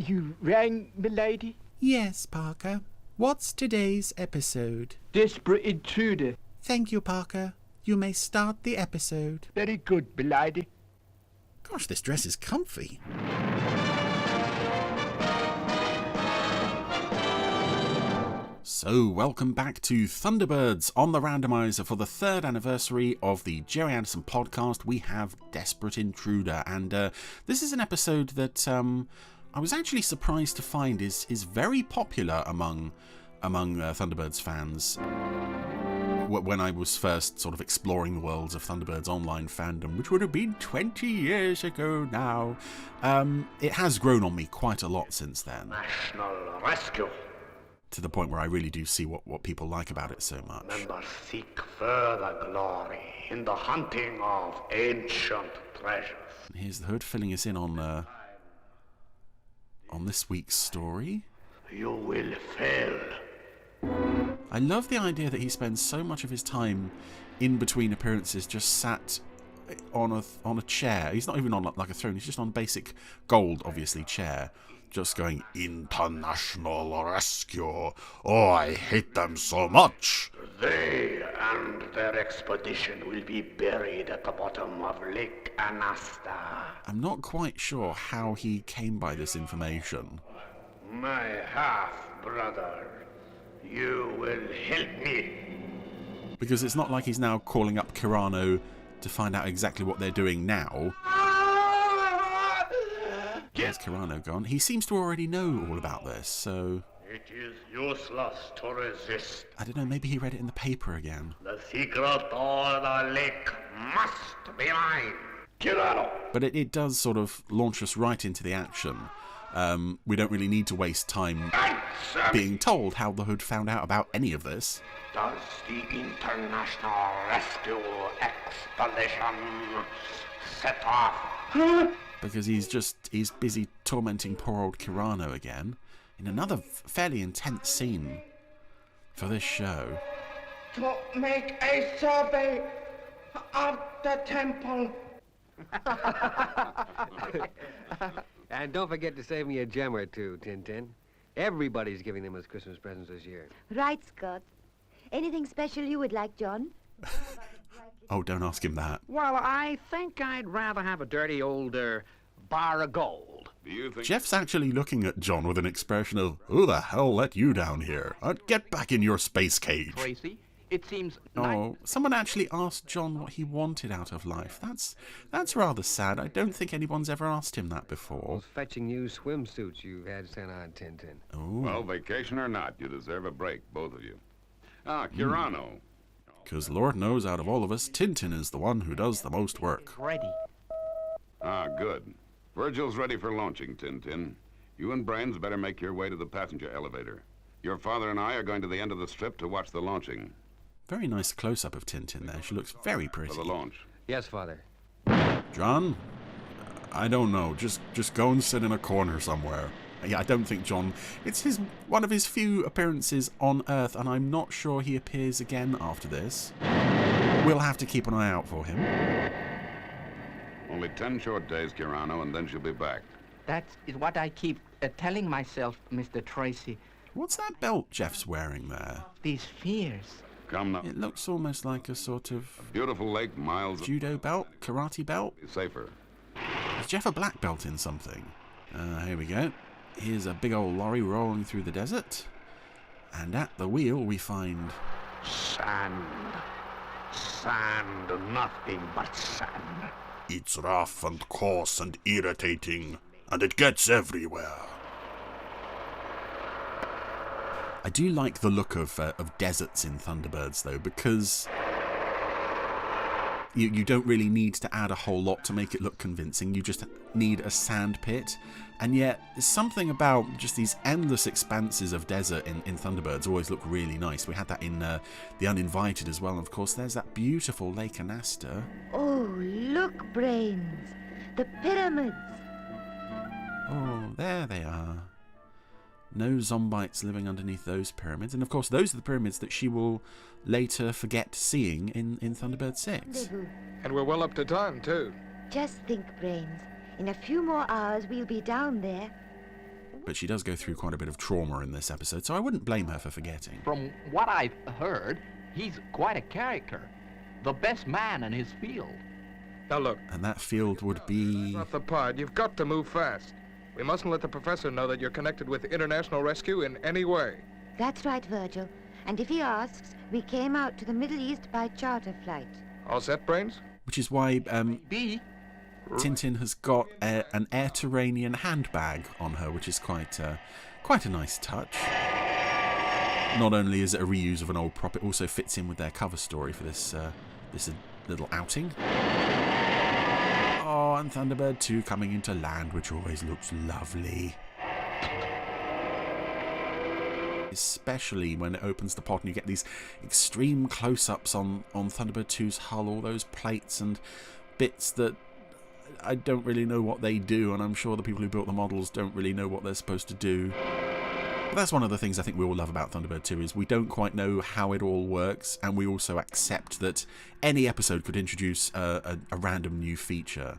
You rang, milady? Yes, Parker. What's today's episode? Desperate Intruder. Thank you, Parker. You may start the episode. Very good, milady. Gosh, this dress is comfy. So, welcome back to Thunderbirds on the Randomiser. For the 3rd anniversary of the Jerry Anderson podcast, we have Desperate Intruder. And this is an episode that I was actually surprised to find is very popular among Thunderbirds fans. When I was first sort of exploring the worlds of Thunderbirds online fandom, which would have been 20 years ago now, it has grown on me quite a lot since then. National rescue. To the point where I really do see what people like about it so much. Members seek further glory in the hunting of ancient treasures. Here's the Hood filling us in on this week's story. You will fail. I love the idea that he spends so much of his time in between appearances just sat on a chair. He's not even on like a throne, he's just on a basic gold, obviously, chair. Just going, international rescue. Oh, I hate them so much. They and their expedition will be buried at the bottom of Lake Anasta. I'm not quite sure how he came by this information. My half-brother, you will help me. Because it's not like he's now calling up Kirano to find out exactly what they're doing now. Where's Kirano gone? He seems to already know all about this, so... It is useless to resist. I don't know, maybe he read it in the paper again. The secret of the lake must be mine. Kirano! But it does sort of launch us right into the action. We don't really need to waste time being told how the Hood found out about any of this. Does the International Rescue Expedition set off? Because he's busy tormenting poor old Kirano again in another fairly intense scene for this show. To make a survey of the temple. And don't forget to save me a gem or two, Tintin. Everybody's giving them as Christmas presents this year. Right, Scott. Anything special you would like, John? Oh, don't ask him that. Well, I think I'd rather have a dirty old bar of gold. Do you think... Jeff's actually looking at John with an expression of, who the hell let you down here? Get back in your space cage. Tracy, it seems... Oh, someone actually asked John what he wanted out of life. That's rather sad. I don't think anyone's ever asked him that before. Those fetching new swimsuits you had sent on, Tintin. Oh. Well, vacation or not, you deserve a break, both of you. Kirano. Because Lord knows, out of all of us, Tintin is the one who does the most work. Ready. Good. Virgil's ready for launching, Tintin. You and Brains better make your way to the passenger elevator. Your father and I are going to the end of the strip to watch the launching. Very nice close-up of Tintin there. She looks very pretty. For the launch. Yes, Father. John? I don't know. Just go and sit in a corner somewhere. Yeah, I don't think John... It's one of his few appearances on Earth, and I'm not sure he appears again after this. We'll have to keep an eye out for him. Only 10 short days, Kirano, and then she'll be back. That is what I keep telling myself, Mr. Tracy. What's that belt Jeff's wearing there? These fears. Come now. It looks almost like a sort of... Beautiful lake, miles... Judo belt? Karate belt? Safer. Is Jeff a black belt in something? Here we go. Here's a big old lorry rolling through the desert. And at the wheel we find... Sand. Sand, nothing but sand. It's rough and coarse and irritating, and it gets everywhere. I do like the look of deserts in Thunderbirds, though, because you don't really need to add a whole lot to make it look convincing. You just need a sand pit. And yet, there's something about just these endless expanses of desert in Thunderbirds always look really nice. We had that in The Uninvited as well. And of course, there's that beautiful Lake Anasta. Oh, look, Brains. The pyramids. Oh, there they are. No zombites living underneath those pyramids. And of course, those are the pyramids that she will later forget seeing in Thunderbird 6. And we're well up to time, too. Just think, Brains. In a few more hours, we'll be down there. but she does go through quite a bit of trauma in this episode, so I wouldn't blame her for forgetting. From what I've heard, he's quite a character. The best man in his field. Now look. And that field would be... That's not the part. You've got to move fast. We mustn't let the professor know that you're connected with international rescue in any way. That's right, Virgil. And if he asks, we came out to the Middle East by charter flight. All set, Brains? Which is why Tintin has got an Air-Turanian handbag on her, which is quite a nice touch. Not only is it a reuse of an old prop, it also fits in with their cover story for this little outing. Oh, and Thunderbird 2 coming into land, which always looks lovely. Especially when it opens the pod and you get these extreme close-ups on Thunderbird 2's hull, all those plates and bits that I don't really know what they do, and I'm sure the people who built the models don't really know what they're supposed to do. But that's one of the things I think we all love about Thunderbird 2, is we don't quite know how it all works, and we also accept that any episode could introduce a random new feature.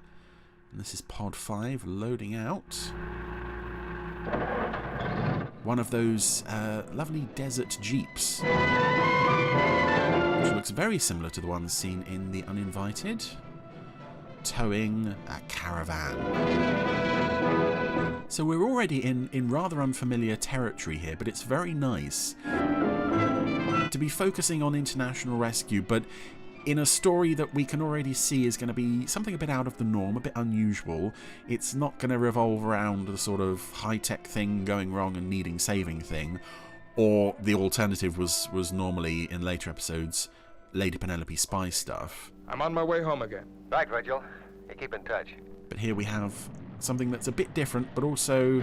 And this is Pod 5 loading out. One of those lovely desert jeeps, which looks very similar to the ones seen in The Uninvited, towing a caravan. So we're already in rather unfamiliar territory here, but it's very nice to be focusing on international rescue, but in a story that we can already see is going to be something a bit out of the norm, a bit unusual. It's not going to revolve around the sort of high-tech thing going wrong and needing saving thing, or the alternative was normally, in later episodes, Lady Penelope spy stuff. I'm on my way home again. Right, Virgil. Hey, keep in touch. But here we have something that's a bit different, but also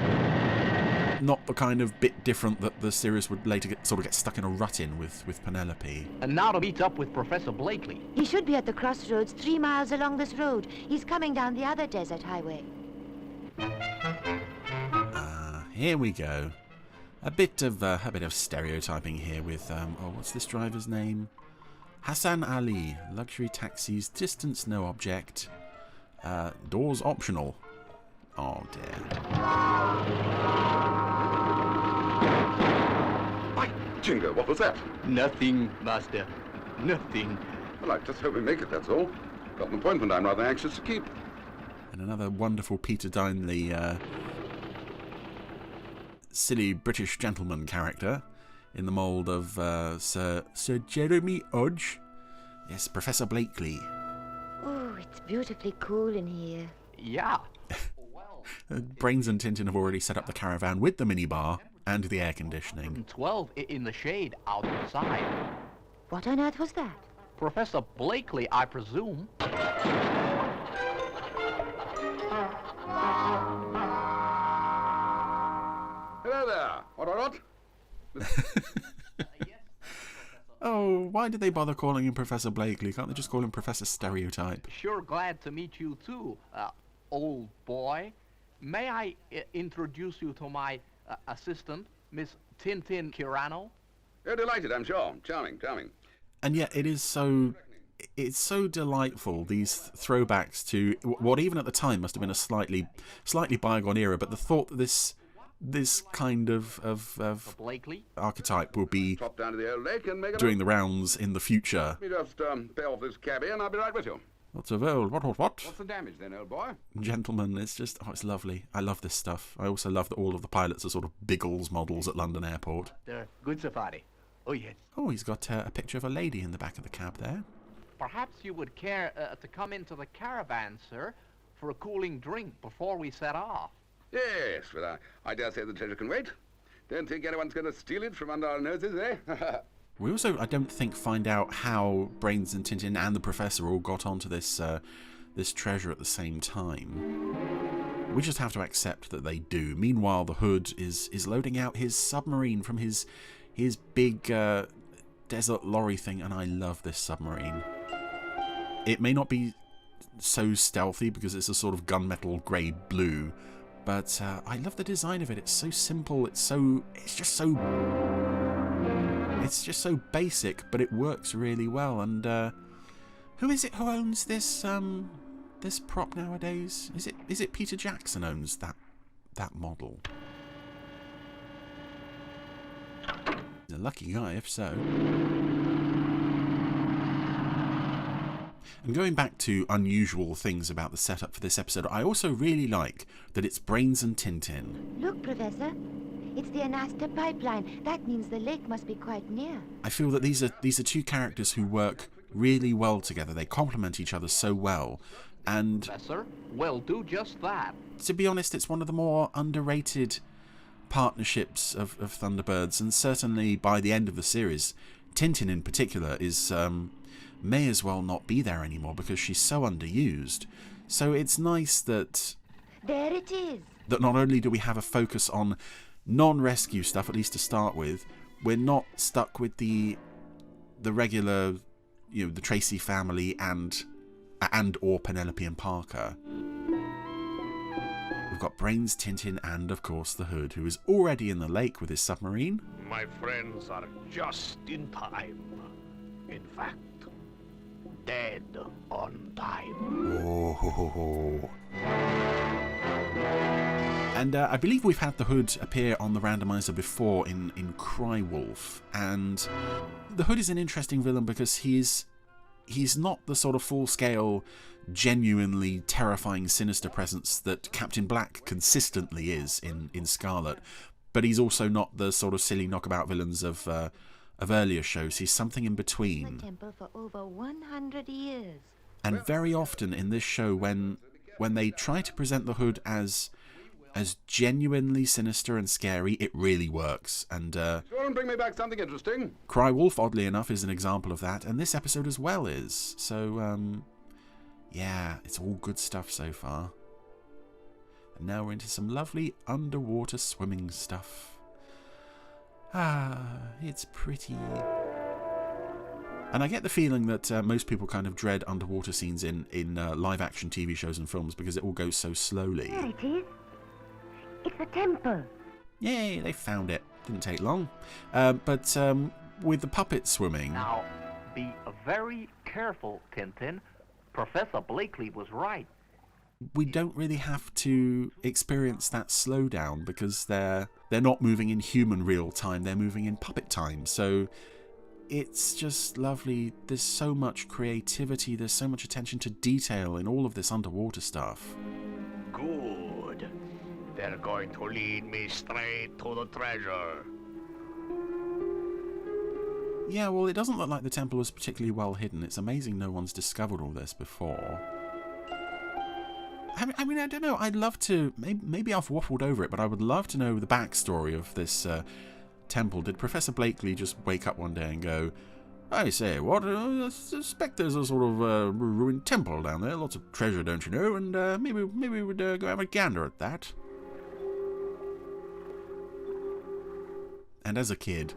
not the kind of bit different that the series would later get stuck in a rut in with Penelope. And now to meet up with Professor Blakely. He should be at the crossroads 3 miles along this road. He's coming down the other desert highway. Here we go. A bit of stereotyping here with what's this driver's name? Hassan Ali. Luxury taxis, distance no object. Doors optional. Oh dear. By jingo, what was that? Nothing, Master. Nothing. Well, I just hope we make it, that's all. Got an appointment I'm rather anxious to keep. And another wonderful Peter Dineley silly British gentleman character in the mould of Sir Jeremy Odge. Yes, Professor Blakely. Oh, it's beautifully cool in here. Yeah. Brains and Tintin have already set up the caravan with the minibar and the air conditioning. 12 in the shade outside. What on earth was that? Professor Blakely, I presume. Hello there. What? Oh, why did they bother calling him Professor Blakely? Can't they just call him Professor Stereotype? Sure glad to meet you too, old boy. May I introduce you to my assistant, Miss Tintin Kirano? You're delighted, I'm sure. Charming. And yet it's so delightful, these throwbacks to what even at the time must have been a slightly bygone era, but the thought that this kind of Blakely archetype will be Drop down to the old lake and make doing the rounds in the future. Let me just pay off this cabbie and I'll be right with you. Lots of old what? What's the damage then, old boy? Gentlemen, it's just, it's lovely. I love this stuff. I also love that all of the pilots are sort of Biggles models at London Airport. Good safari. Oh, yes. Oh, he's got a picture of a lady in the back of the cab there. Perhaps you would care to come into the caravan, sir, for a cooling drink before we set off. Yes, but I dare say the treasure can wait. Don't think anyone's going to steal it from under our noses, eh? We also, I don't think, find out how Brains and Tintin and the Professor all got onto this treasure at the same time. We just have to accept that they do. Meanwhile, the Hood is loading out his submarine from his big desert lorry thing, and I love this submarine. It may not be so stealthy because it's a sort of gunmetal grey blue, but I love the design of it. It's so simple. It's just so basic, but it works really well. And who is it who owns this this prop nowadays? Is it Peter Jackson owns that model? The lucky guy, if so. And going back to unusual things about the setup for this episode, I also really like that it's Brains and Tintin. Look, Professor. It's the Anasta pipeline. That means the lake must be quite near. I feel that these are two characters who work really well together. They complement each other so well. And Professor, we'll do just that. To be honest, it's one of the more underrated partnerships of Thunderbirds, and certainly by the end of the series, Tintin in particular is may as well not be there anymore because she's so underused. So it's nice that there it is. That not only do we have a focus on non-rescue stuff, at least to start with, we're not stuck with the regular, the Tracy family and or Penelope and Parker. We've got Brains, Tintin, and of course the Hood, who is already in the lake with his submarine. My friends are just in time. In fact, dead on time. Oh. And I believe we've had the Hood appear on the Randomiser before in Cry Wolf, and the Hood is an interesting villain because he's not the sort of full-scale, genuinely terrifying, sinister presence that Captain Black consistently is in Scarlet, but he's also not the sort of silly knockabout villains of earlier shows. He's something in between. The temple for over 100 years. And very often in this show, when they try to present the Hood as genuinely sinister and scary, it really works. And Sure, and bring me back something interesting. Cry Wolf, oddly enough, is an example of that, and this episode as well is. So, yeah, it's all good stuff so far. And now we're into some lovely underwater swimming stuff. It's pretty. And I get the feeling that most people kind of dread underwater scenes in live-action TV shows and films because it all goes so slowly. There it is. It's the temple. Yay, they found it. Didn't take long. But with the puppet swimming... Now, be very careful, Tintin. Professor Blakely was right. We don't really have to experience that slowdown because they're not moving in human real time. They're moving in puppet time. So it's just lovely. There's so much creativity. There's so much attention to detail in all of this underwater stuff. Good. They're going to lead me straight to the treasure. Yeah, well, it doesn't look like the temple was particularly well hidden. It's amazing no one's discovered all this before. I mean, I don't know. I'd love to... Maybe I've waffled over it, but I would love to know the backstory of this temple. Did Professor Blakely just wake up one day and go, I say, what? I suspect there's a sort of ruined temple down there. Lots of treasure, don't you know? And maybe we would go have a gander at that. And as a kid...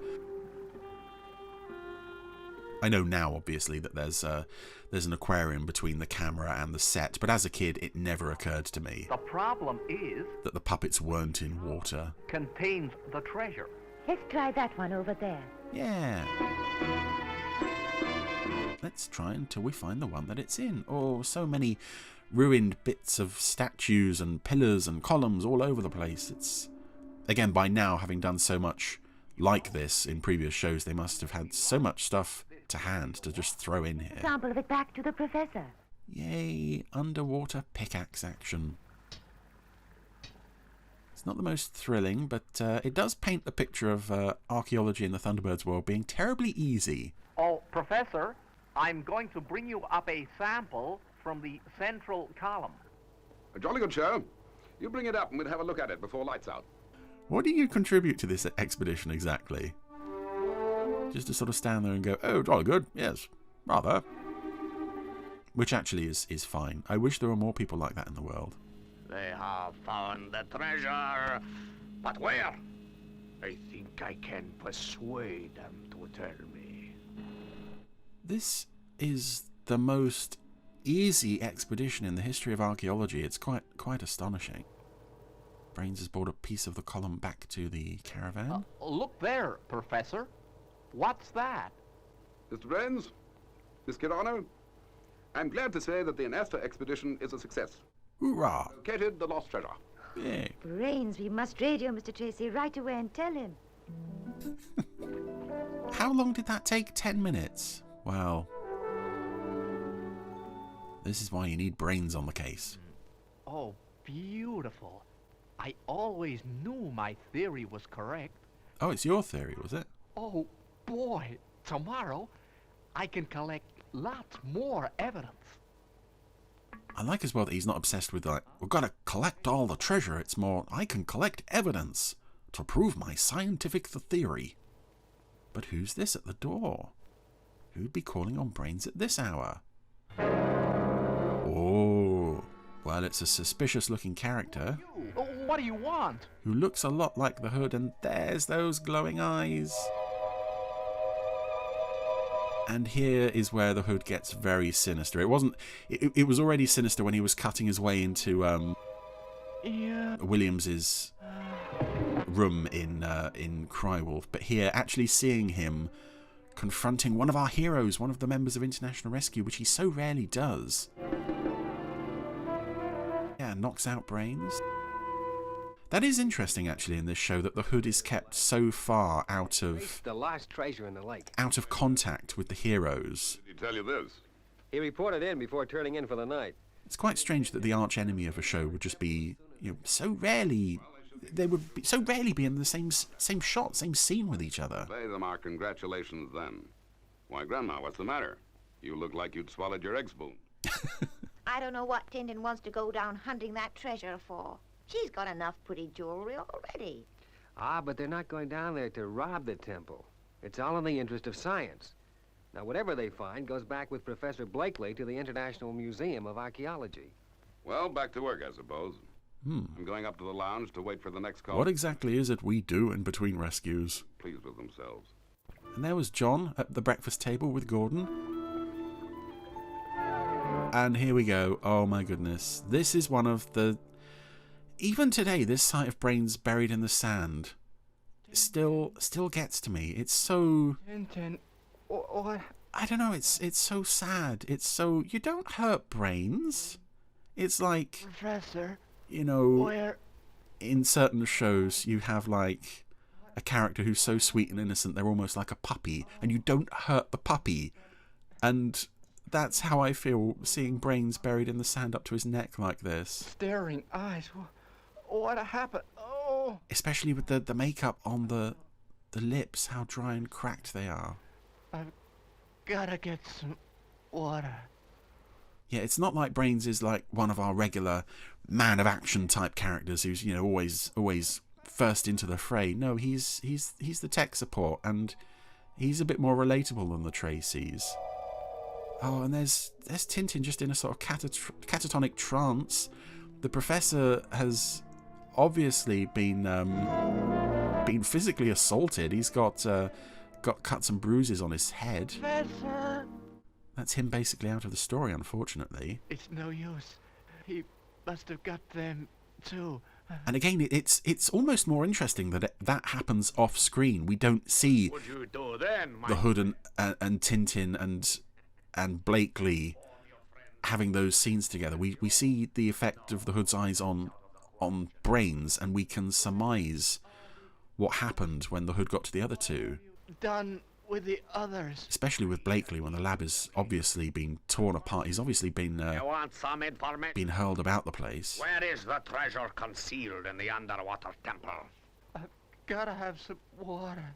I know now, obviously, that there's an aquarium between the camera and the set, but as a kid, it never occurred to me. The problem is... that the puppets weren't in water. ...contains the treasure. Let's try that one over there. Yeah. Let's try until we find the one that it's in. Oh, so many ruined bits of statues and pillars and columns all over the place. It's... Again, by now, having done so much like this in previous shows, they must have had so much stuff to hand to just throw in here. Sample of it back to the professor. Yay, underwater pickaxe action. It's not the most thrilling, but it does paint the picture of archaeology in the Thunderbirds world being terribly easy. Oh, Professor, I'm going to bring you up a sample from the central column. A jolly good show. You bring it up and we'll have a look at it before lights out. What do you contribute to this expedition exactly? Just to sort of stand there and go, oh, jolly good, yes, rather. Which actually is fine. I wish there were more people like that in the world. They have found the treasure. But where? I think I can persuade them to tell me. This is the most easy expedition in the history of archaeology. It's quite astonishing. Brains has brought a piece of the column back to the caravan. Look there, Professor. What's that? Mr. Brains, Miss Kirano, I'm glad to say that the Anasta expedition is a success. Hoorah! Located the lost treasure. Yay. Brains, we must radio Mr. Tracy right away and tell him. How long did that take? 10 minutes? Well, this is why you need brains on the case. Oh, beautiful. I always knew my theory was correct. Oh, it's your theory, was it? Oh, boy. Tomorrow, I can collect lots more evidence. I like as well that he's not obsessed with, like, we've got to collect all the treasure. It's more, I can collect evidence to prove my scientific theory. But who's this at the door? Who'd be calling on brains at this hour? Oh, well, it's a suspicious-looking character. What do you want? Who looks a lot like the Hood, and there's those glowing eyes. And here is where the Hood gets very sinister. It wasn't. It was already sinister when he was cutting his way into Williams's room in Crywolf, but here, actually seeing him confronting one of our heroes, one of the members of International Rescue, which he so rarely does. Yeah, knocks out brains. That is interesting, actually, in this show, that the Hood is kept so far out of the lost treasure in the lake. Out of contact with the heroes. Did he tell you this? He reported in before turning in for the night. It's quite strange that the arch enemy of a show would just be, so rarely. They would so rarely be in the same shot, same scene with each other. Pay them our congratulations then. Why, Grandma, what's the matter? You look like you'd swallowed your egg spoon. I don't know what Tintin wants to go down hunting that treasure for. She's got enough pretty jewelry already. Ah, but they're not going down there to rob the temple. It's all in the interest of science. Now, whatever they find goes back with Professor Blakely to the International Museum of Archaeology. Well, back to work, I suppose. I'm going up to the lounge to wait for the next call. What exactly is it we do in between rescues? Pleased with themselves. And there was John at the breakfast table with Gordon. And here we go. Oh my goodness. This is one of the... Even today, this sight of brains buried in the sand still gets to me. It's so... Tintin, what? I don't know, it's so sad. It's so... You don't hurt brains. It's like... Professor, where? In certain shows, you have like a character who's so sweet and innocent, they're almost like a puppy, and you don't hurt the puppy. And that's how I feel seeing brains buried in the sand up to his neck like this. Staring eyes. What happened? Oh! Especially with the makeup on the lips, how dry and cracked they are. I've gotta get some water. Yeah, it's not like Brains is like one of our regular man of action type characters who's always first into the fray. No, he's the tech support, and he's a bit more relatable than the Tracys. Oh, and there's Tintin just in a sort of catatonic trance. The Professor has obviously been physically assaulted. He's got cuts and bruises on his head. Professor! That's him basically out of the story, unfortunately. It's no use. He must have got them too. And again, it's almost more interesting that that happens off screen. We don't see What you do then, the Hood and Tintin and Blakely having those scenes together. We see the effect of the Hood's eyes on Brains, and we can surmise what happened when the Hood got to the other two. Done with the others. Especially with Blakely, when the lab is obviously being torn apart. He's obviously been You want some information? been hurled about the place. Where is the treasure concealed in the underwater temple? I've gotta have some water.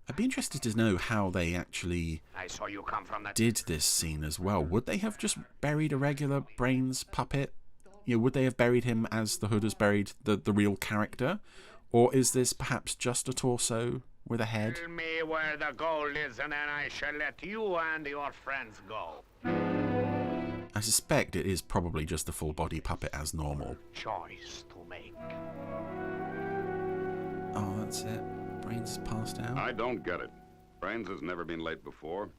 I'd be interested to know how they actually I saw you come from that. did this scene as well. Would they have just buried a regular Brains puppet? Would they have buried him as the Hood has buried the real character? Or is this perhaps just a torso with a head? Tell me where the gold is, and then I shall let you and your friends go. I suspect it is probably just a full body puppet as normal. Choice to make. Oh, that's it. Brains has passed out. I don't get it. Brains has never been late before.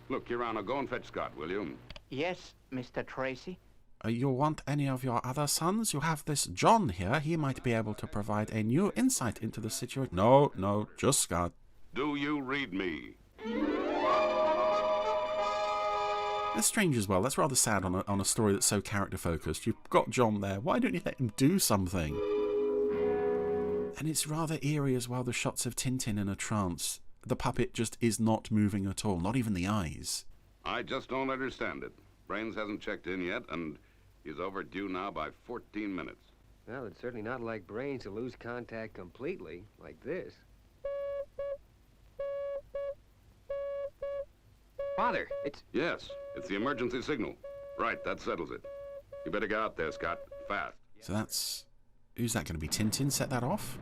Look, Kirano, go and fetch Scott, will you? Yes, Mr. Tracy. You want any of your other sons? You have this John here. He might be able to provide a new insight into the situation. No, just Scott. Do you read me? That's strange as well. That's rather sad on a story that's so character-focused. You've got John there. Why don't you let him do something? And it's rather eerie as well, the shots of Tintin in a trance. the puppet just is not moving at all, not even the eyes. I just don't understand it. Brains hasn't checked in yet, and he's overdue now by 14 minutes. Well, it's certainly not like Brains to lose contact completely, like this. Father, it's... Yes, it's the emergency signal. Right, that settles it. You better get out there, Scott. Fast. So that's... Who's that going to be? Tintin set that off?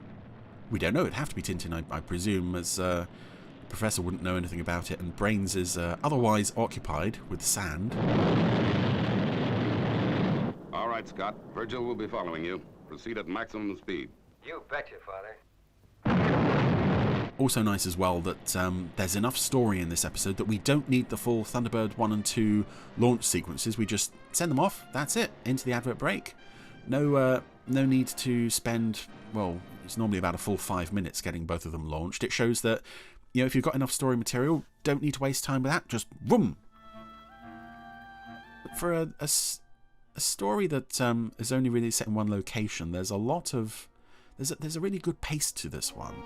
We don't know. It'd have to be Tintin, I presume, as the Professor wouldn't know anything about it, and Brains is otherwise occupied with sand. All right, Scott. Virgil will be following you. Proceed at maximum speed. You betcha, Father. Also nice as well that there's enough story in this episode that we don't need the full Thunderbird 1 and 2 launch sequences. We just send them off, that's it, into the advert break. No need to spend, well, it's normally about a full 5 minutes getting both of them launched. It shows that, you know, if you've got enough story material, don't need to waste time with that, just boom! For a story that is only really set in one location, there's a lot of... There's a really good pace to this one.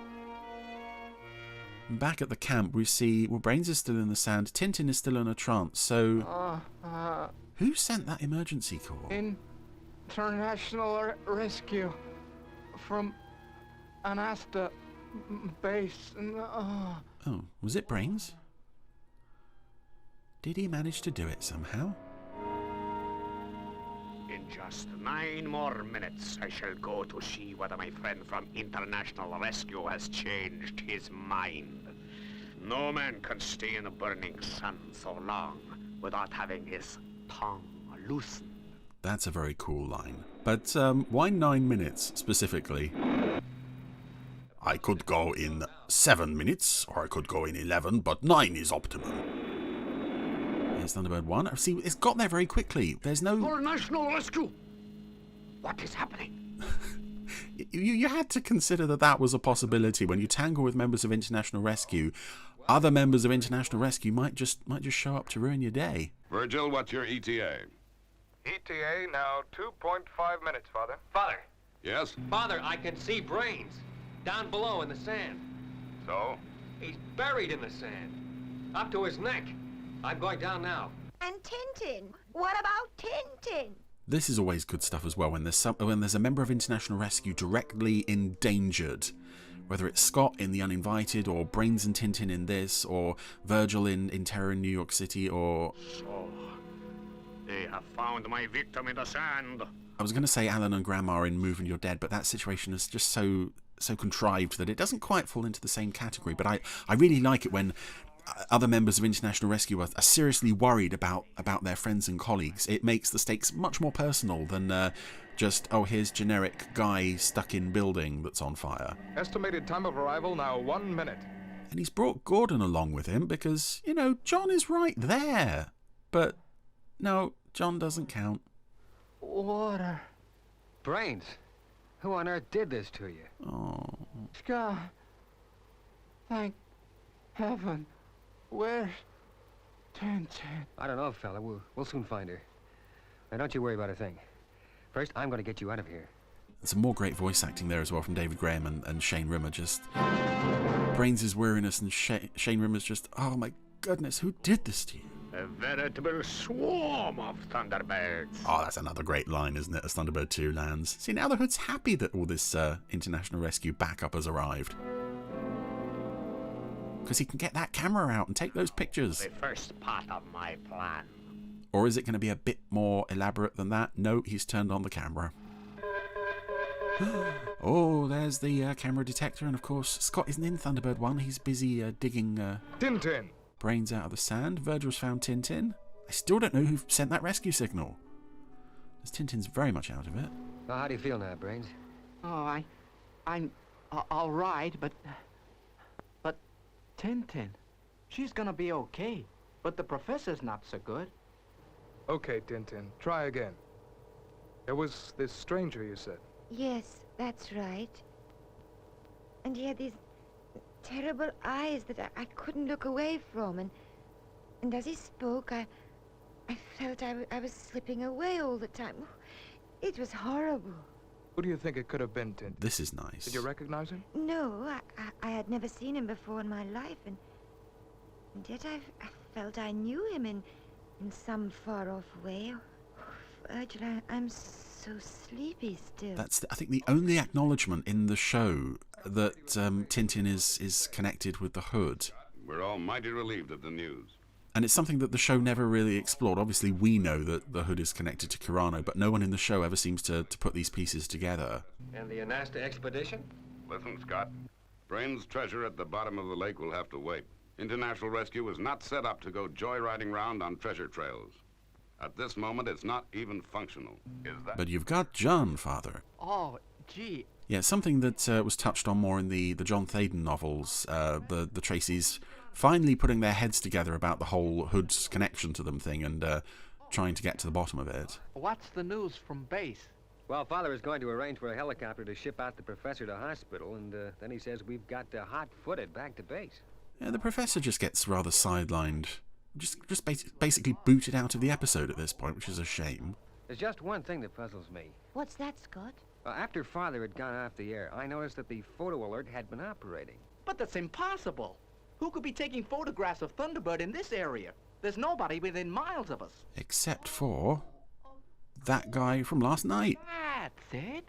Back at the camp, we see, well, Brains is still in the sand, Tintin is still in a trance, so... Who sent that emergency call? International rescue from Anasta base. Oh, was it Brains? Did he manage to do it somehow? In just 9 more minutes, I shall go to see whether my friend from International Rescue has changed his mind. No man can stay in the burning sun so long without having his tongue loosened. That's a very cool line. But why 9 minutes, specifically? I could go in 7 minutes, or I could go in 11, but 9 is optimum. Here's Thunderbird 1. See, it's got there very quickly. There's no... International Rescue! What is happening? you had to consider that was a possibility. When you tangle with members of International Rescue, other members of International Rescue might just show up to ruin your day. Virgil, what's your ETA? ETA now 2.5 minutes, Father. Father! Yes? Father, I can see Brains. Down below in the sand. So? He's buried in the sand. Up to his neck. I'm going down now. And Tintin? What about Tintin? This is always good stuff as well, when there's a member of International Rescue directly endangered. Whether it's Scott in The Uninvited, or Brains and Tintin in this, or Virgil in Terror in New York City, or... So, they have found my victim in the sand. I was going to say Alan and Grandma in Move and You're Dead, but that situation is just so contrived that it doesn't quite fall into the same category. But I really like it when other members of International Rescue are seriously worried about their friends and colleagues. It makes the stakes much more personal than just, oh, here's generic guy stuck in building that's on fire. Estimated time of arrival now 1 minute. And he's brought Gordon along with him because, you know, John is right there. But no, John doesn't count. Water. Brains, who on earth did this to you? Oh. Scott. Thank heaven. Where's Tintin? I don't know, fella. We'll soon find her. Now, don't you worry about a thing. First, I'm going to get you out of here. Some more great voice acting there as well from David Graham and Shane Rimmer. Just Brains' weariness and Shane Rimmer's just, oh my goodness, who did this to you? A veritable swarm of Thunderbirds. Oh, that's another great line, isn't it, as Thunderbird 2 lands. See, now the Hood's happy that all this International Rescue backup has arrived. Because he can get that camera out and take those pictures. The first part of my plan. Or is it going to be a bit more elaborate than that? No, he's turned on the camera. Oh, there's the camera detector. And of course, Scott isn't in Thunderbird 1. He's busy digging Tintin. Brains out of the sand. Virgil's found Tintin. I still don't know who sent that rescue signal. As Tintin's very much out of it. Well, how do you feel now, Brains? Oh, I'm all right, but Tintin, she's gonna be okay. But the professor's not so good. Okay, Tintin, try again. There was this stranger, you said. Yes, that's right. And he had these terrible eyes that I couldn't look away from. And as he spoke, I felt I was slipping away all the time. It was horrible. Who do you think it could have been, Tintin? This is nice. Did you recognize him? No, I had never seen him before in my life, and yet I felt I knew him in some far-off way. Oh, Virgil, I'm so sleepy still. That's, I think, the only acknowledgement in the show that Tintin is connected with the Hood. We're all mighty relieved at the news. And it's something that the show never really explored. Obviously, we know that the Hood is connected to Kirano, but no one in the show ever seems to put these pieces together. And the Anasta expedition? Listen, Scott. Brain's treasure at the bottom of the lake will have to wait. International Rescue was not set up to go joyriding round on treasure trails. At this moment, it's not even functional. Is that? But you've got John, Father. Oh, gee. Yeah, something that was touched on more in the John Thaden novels, the Tracys finally putting their heads together about the whole Hood's connection to them thing and trying to get to the bottom of it. What's the news from base? Well, Father is going to arrange for a helicopter to ship out the professor to hospital, and then he says we've got hot-footed back to base. Yeah, the professor just gets rather sidelined. Just basically booted out of the episode at this point, which is a shame. There's just one thing that puzzles me. What's that, Scott? After Father had gone off the air, I noticed that the photo alert had been operating. But that's impossible. Who could be taking photographs of Thunderbird in this area? There's nobody within miles of us. Except for that guy from last night. That's it.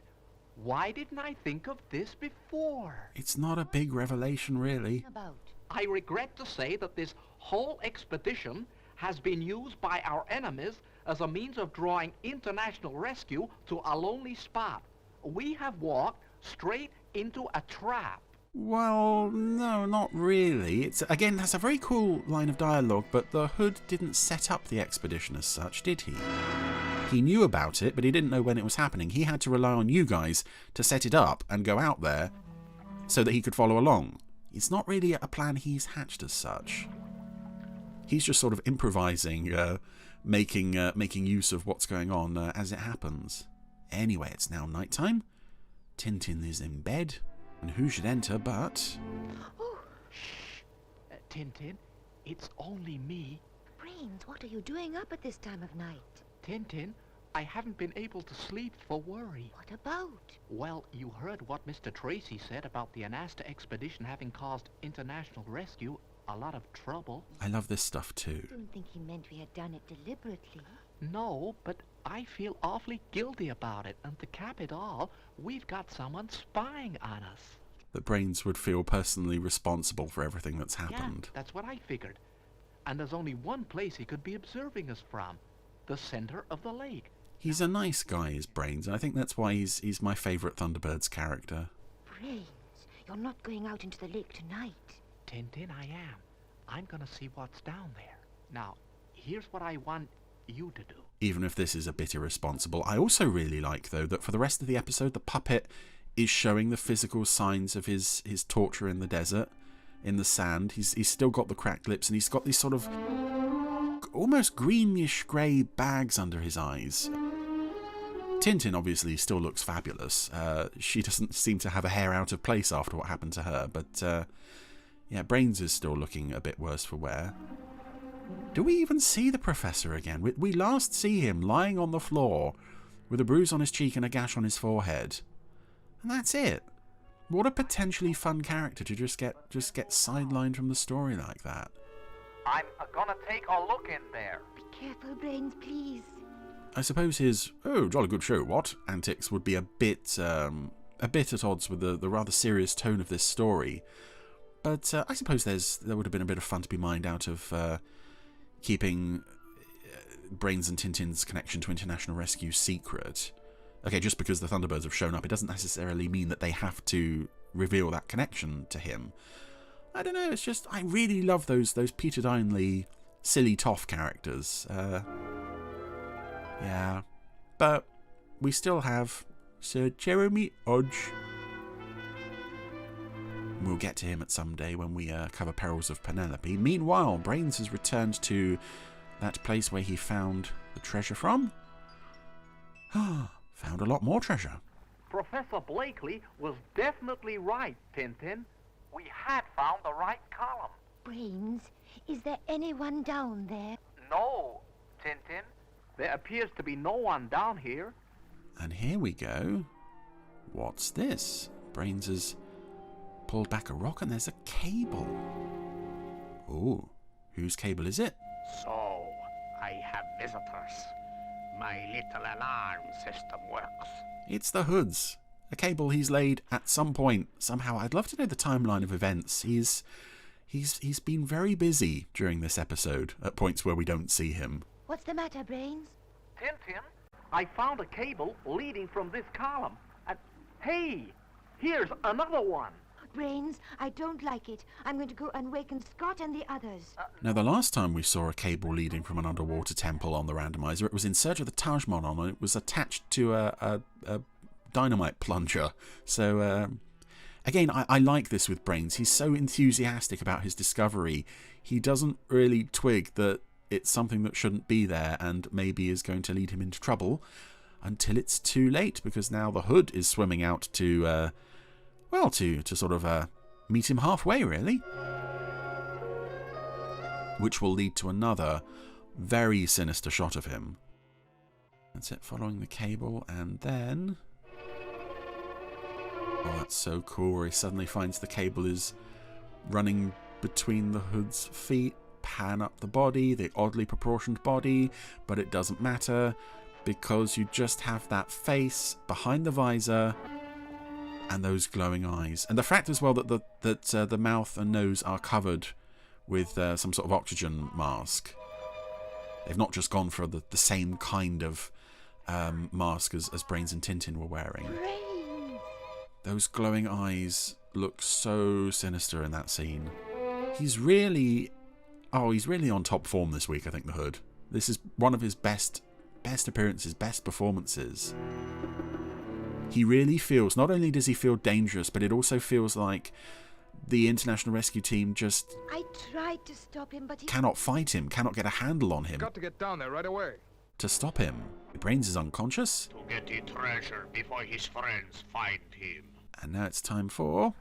Why didn't I think of this before? It's not a big revelation, really. About? I regret to say that this whole expedition has been used by our enemies as a means of drawing international rescue to a lonely spot. We have walked straight into a trap. Well, no, not really. It's, again, that's a very cool line of dialogue, but the Hood didn't set up the expedition as such, did he? He knew about it, but he didn't know when it was happening. He had to rely on you guys to set it up and go out there so that he could follow along. It's not really a plan he's hatched as such. He's just sort of improvising, making use of what's going on as it happens. Anyway, it's now nighttime. Tintin is in bed. And who should enter but... Oh! Shh! Tintin, it's only me. Brains, what are you doing up at this time of night? Tintin, I haven't been able to sleep for worry. What about? Well, you heard what Mr. Tracy said about the Anasta expedition having caused international rescue a lot of trouble. I love this stuff too. I don't think he meant we had done it deliberately. No, but I feel awfully guilty about it, and to cap it all, we've got someone spying on us. That Brains would feel personally responsible for everything that's happened. Yeah, that's what I figured. And there's only one place he could be observing us from, the center of the lake. He's a nice guy, is Brains, and I think that's why he's my favourite Thunderbirds character. Brains, you're not going out into the lake tonight. Tintin, I am. I'm gonna see what's down there. Now, here's what I want you to do. Even if this is a bit irresponsible, I also really like, though, that for the rest of the episode, the puppet is showing the physical signs of his torture in the desert, in the sand. He's still got the cracked lips, and he's got these sort of almost greenish grey bags under his eyes. Tintin obviously still looks fabulous. She doesn't seem to have a hair out of place after what happened to her, but yeah, Brains is still looking a bit worse for wear. Do we even see the Professor again? We last see him lying on the floor with a bruise on his cheek and a gash on his forehead. And that's it. What a potentially fun character to just get sidelined from the story like that. I'm gonna take a look in there. Be careful, Brains, please. I suppose his, oh, jolly good show, what? Antics would be a bit at odds with the rather serious tone of this story. But I suppose there would have been a bit of fun to be mined out of keeping Brains and Tintin's connection to International Rescue secret. Okay, just because the Thunderbirds have shown up, it doesn't necessarily mean that they have to reveal that connection to him. I don't know, it's just, I really love those Peter Dineley silly toff characters. Yeah, but we still have Sir Jeremy Odge. We'll get to him at some day when we cover Perils of Penelope. Meanwhile, Brains has returned to that place where he found the treasure from. Found a lot more treasure. Professor Blakely was definitely right, Tintin. We had found the right column. Brains, is there anyone down there? No, Tintin. There appears to be no one down here. And here we go. What's this? Brains has pulled back a rock and there's a cable. Oh, whose cable is it? So, I have visitors. My little alarm system works. It's the Hood's. A cable he's laid at some point. Somehow, I'd love to know the timeline of events. He's been very busy during this episode, at points where we don't see him. What's the matter, Brains? Tintin, I found a cable leading from this column. And, hey, here's another one. Brains, I don't like it. I'm going to go and waken Scott and the others. Now, the last time we saw a cable leading from an underwater temple on the randomizer, it was in search of the Taj Mahal, and it was attached to a dynamite plunger. So, again, I like this with Brains. He's so enthusiastic about his discovery. He doesn't really twig that it's something that shouldn't be there and maybe is going to lead him into trouble until it's too late, because now the Hood is swimming out to sort of meet him halfway, really. Which will lead to another very sinister shot of him. That's it, following the cable, and then... Oh, that's so cool, where he suddenly finds the cable is running between the Hood's feet, pan up the body, the oddly proportioned body, but it doesn't matter, because you just have that face behind the visor and those glowing eyes. And the fact as well that the mouth and nose are covered with some sort of oxygen mask. They've not just gone for the same kind of mask as Brains and Tintin were wearing. Brains! Those glowing eyes look so sinister in that scene. He's really on top form this week, I think, the Hood. This is one of his best appearances, best performances. He really feels, not only does he feel dangerous, but it also feels like the International Rescue Team just... I tried to stop him, but he... cannot fight him, cannot get a handle on him. Got to get down there right away. To stop him. Brains is unconscious. To get the treasure before his friends find him. And now it's time for...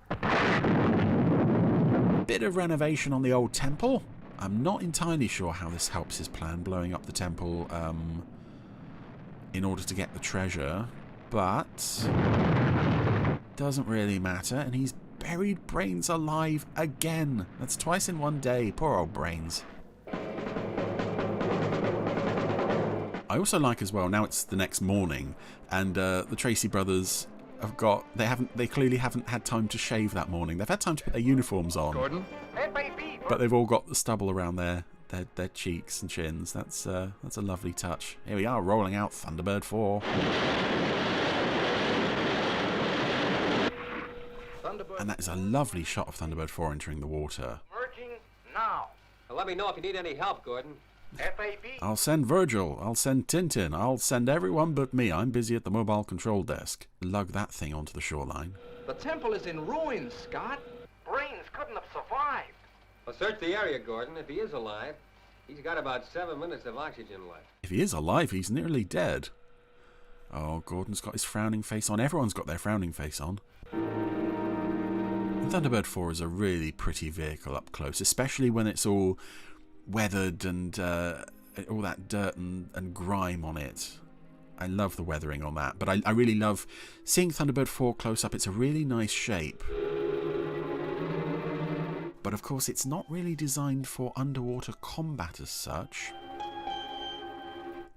bit of renovation on the old temple. I'm not entirely sure how this helps his plan, blowing up the temple in order to get the treasure. But doesn't really matter, and he's buried Brains alive again. That's twice in one day. Poor old Brains. I also like as well, now it's the next morning, and the Tracy brothers they clearly haven't had time to shave that morning. They've had time to put their uniforms on. Gordon? But they've all got the stubble around their cheeks and chins. That's a lovely touch. Here we are, rolling out Thunderbird 4. And that is a lovely shot of Thunderbird 4 entering the water. Merging now. Well, let me know if you need any help, Gordon. FAB. I'll send Virgil. I'll send Tintin. I'll send everyone but me. I'm busy at the mobile control desk. Lug that thing onto the shoreline. The temple is in ruins, Scott. Brains couldn't have survived. Well, search the area, Gordon. If he is alive, he's got about 7 minutes of oxygen left. If he is alive, he's nearly dead. Oh, Gordon's got his frowning face on. Everyone's got their frowning face on. And Thunderbird 4 is a really pretty vehicle up close, especially when it's all weathered and all that dirt and grime on it. I love the weathering on that, but I really love seeing Thunderbird 4 close up. It's a really nice shape. But of course, it's not really designed for underwater combat as such.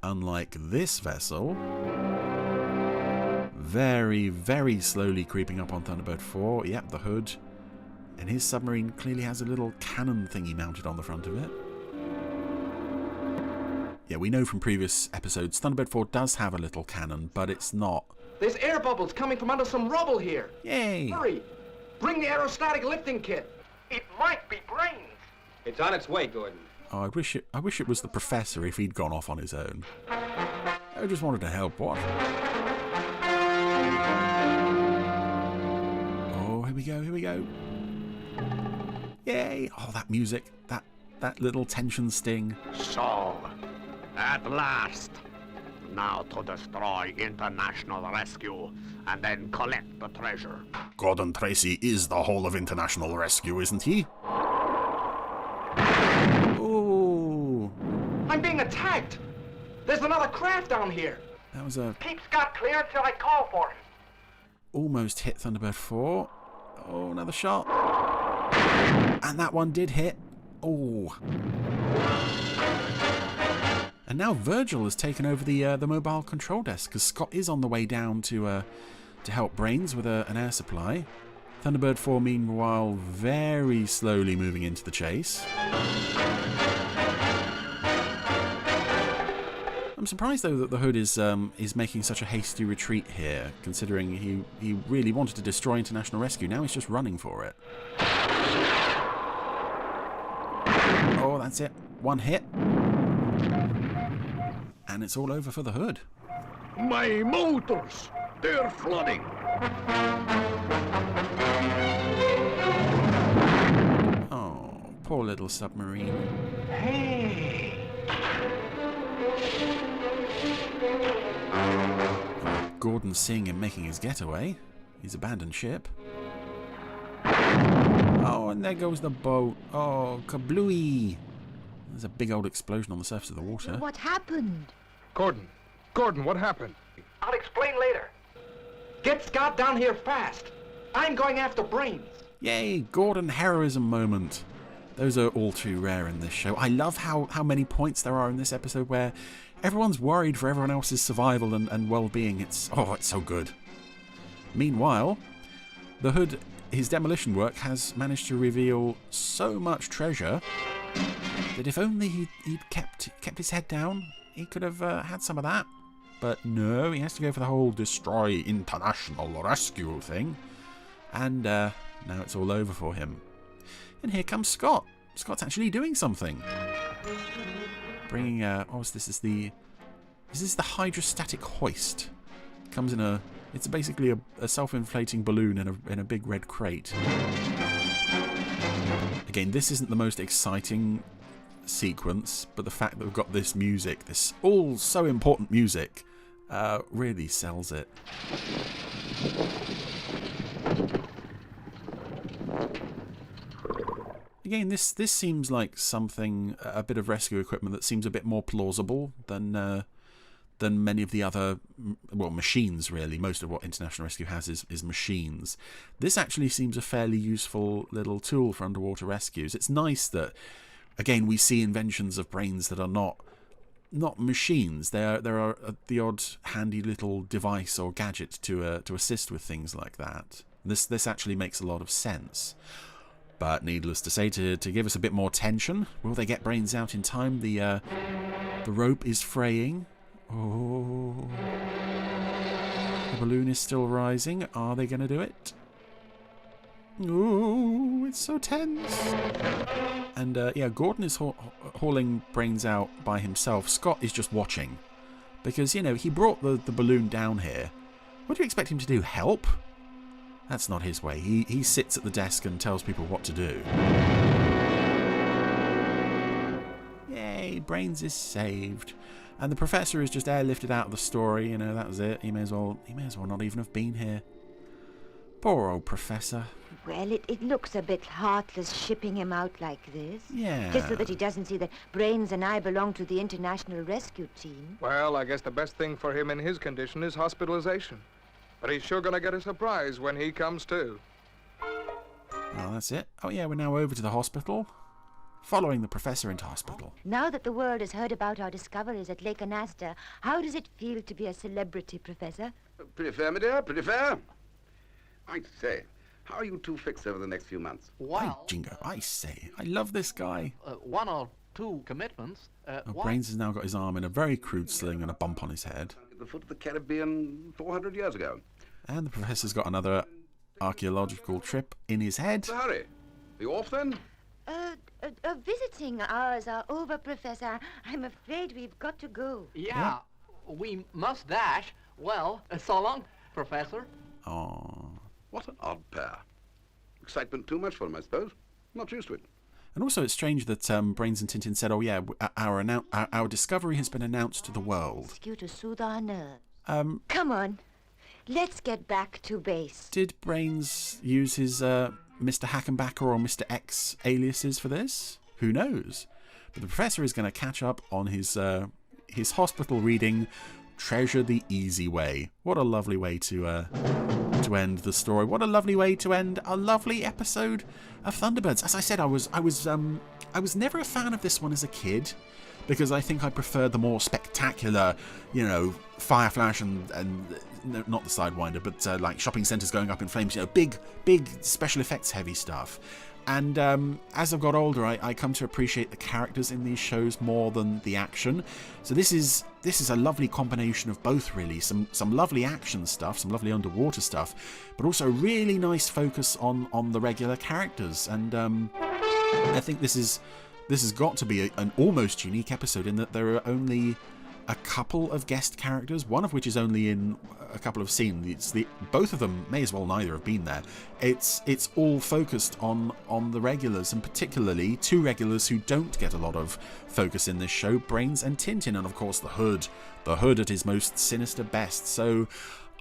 Unlike this vessel. Very, very slowly creeping up on Thunderbird 4. Yep, the Hood. And his submarine clearly has a little cannon thingy mounted on the front of it. Yeah, we know from previous episodes, Thunderbird 4 does have a little cannon, but it's not... There's air bubbles coming from under some rubble here. Yay! Hurry! Bring the aerostatic lifting kit. It might be Brains. It's on its way, Gordon. Oh, I wish it was the Professor if he'd gone off on his own. I just wanted to help, what? Oh, here we go. Yay! Oh, that music, that little tension sting. So, at last, now to destroy International Rescue and then collect the treasure. Gordon Tracy is the whole of International Rescue, isn't he? Oh! I'm being attacked. There's another craft down here. That was a... Keep Scott clear until I call for him. almost hit Thunderbird 4. Oh, another shot. And that one did hit. Oh. And now Virgil has taken over the mobile control desk, because Scott is on the way down to help Brains with an air supply. Thunderbird 4, meanwhile, very slowly moving into the chase. I'm surprised, though, that the Hood is making such a hasty retreat here, considering he really wanted to destroy International Rescue. Now he's just running for it. Oh, that's it. One hit. And it's all over for the Hood. My motors! They're flooding! Oh, poor little submarine. Hey! Gordon's seeing him making his getaway. He's abandoned ship. Oh, and there goes the boat. Oh, kablooey! There's a big old explosion on the surface of the water. What happened? Gordon, what happened? I'll explain later. Get Scott down here fast. I'm going after Brains. Yay, Gordon heroism moment. Those are all too rare in this show. I love how many points there are in this episode where everyone's worried for everyone else's survival and well-being. It's so good. Meanwhile, the Hood, his demolition work has managed to reveal so much treasure that if only he'd kept his head down, he could have had some of that. But no, he has to go for the whole destroy International Rescue thing. And now it's all over for him. And here comes Scott. Scott's actually doing something. Bringing is this the hydrostatic hoist? Comes in it's basically a self-inflating balloon in a big red crate. Again, this isn't the most exciting sequence, but the fact that we've got this music, this all so important music, really sells it. Again, this seems like something, a bit of rescue equipment that seems a bit more plausible than many of the other, machines really. Most of what International Rescue has is machines. This actually seems a fairly useful little tool for underwater rescues. It's nice that, again, we see inventions of Brains that are not machines. There are the odd handy little device or gadget to assist with things like that. This actually makes a lot of sense. But needless to say, to give us a bit more tension, will they get Brains out in time? The rope is fraying. Oh, the balloon is still rising. Are they going to do it? Oh, it's so tense. And Gordon is hauling Brains out by himself. Scott is just watching, because he brought the balloon down here. What do you expect him to do? Help? That's not his way. He sits at the desk and tells people what to do. Yay, Brains is saved. And the professor is just airlifted out of the story. That was it. He may as well not even have been here. Poor old professor. Well, it looks a bit heartless shipping him out like this. Yeah. Just so that he doesn't see that Brains and I belong to the International Rescue Team. Well, I guess the best thing for him in his condition is hospitalization. But he's sure gonna get a surprise when he comes to. Oh, that's it. Oh, yeah, we're now over to the hospital. Following the professor into hospital. Now that the world has heard about our discoveries at Lake Anasta, how does it feel to be a celebrity, Professor? Pretty fair, my dear, pretty fair. I say, how are you two fixed over the next few months? Well, Jingo, I say, I love this guy. one or two commitments. Brains has now got his arm in a very crude sling and a bump on his head. At the foot of the Caribbean 400 years ago. And the professor's got another archaeological trip in his head. What's the hurry? Are you off then? Visiting hours are over, Professor. I'm afraid we've got to go. Yeah, we must dash. Well, so long, Professor. Oh. What an odd pair. Excitement too much for them, I suppose. Not used to it. And also, it's strange that Brains and Tintin said, "Oh yeah, our discovery has been announced to the world." Ask you to soothe our nerves. Come on, let's get back to base. Did Brains use his Mr. Hackenbacker or Mr. X aliases for this? Who knows? But the professor is going to catch up on his hospital reading, "Treasure the Easy Way." What a lovely way to to end the story. What a lovely way to end a lovely episode of Thunderbirds. As I said, I was never a fan of this one as a kid, because I think I preferred the more spectacular, you know, fire flash and no, not the Sidewinder, but like shopping centres going up in flames, you know, big special effects heavy stuff. And as I've got older, I come to appreciate the characters in these shows more than the action. So this is a lovely combination of both, really. Some lovely action stuff, some lovely underwater stuff, but also a really nice focus on the regular characters. And I think this has got to be an almost unique episode in that there are only a couple of guest characters, one of which is only in a couple of scenes. Both of them may as well neither have been there. It's all focused on the regulars, and particularly two regulars who don't get a lot of focus in this show, Brains and Tintin, and of course the Hood at his most sinister best. So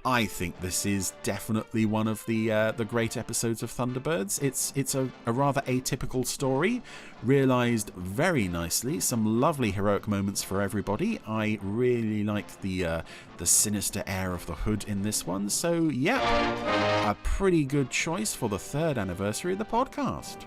I think this is definitely one of the great episodes of Thunderbirds. It's a rather atypical story, realised very nicely. Some lovely heroic moments for everybody. I really like the sinister air of the Hood in this one. So yeah, a pretty good choice for the 3rd anniversary of the podcast.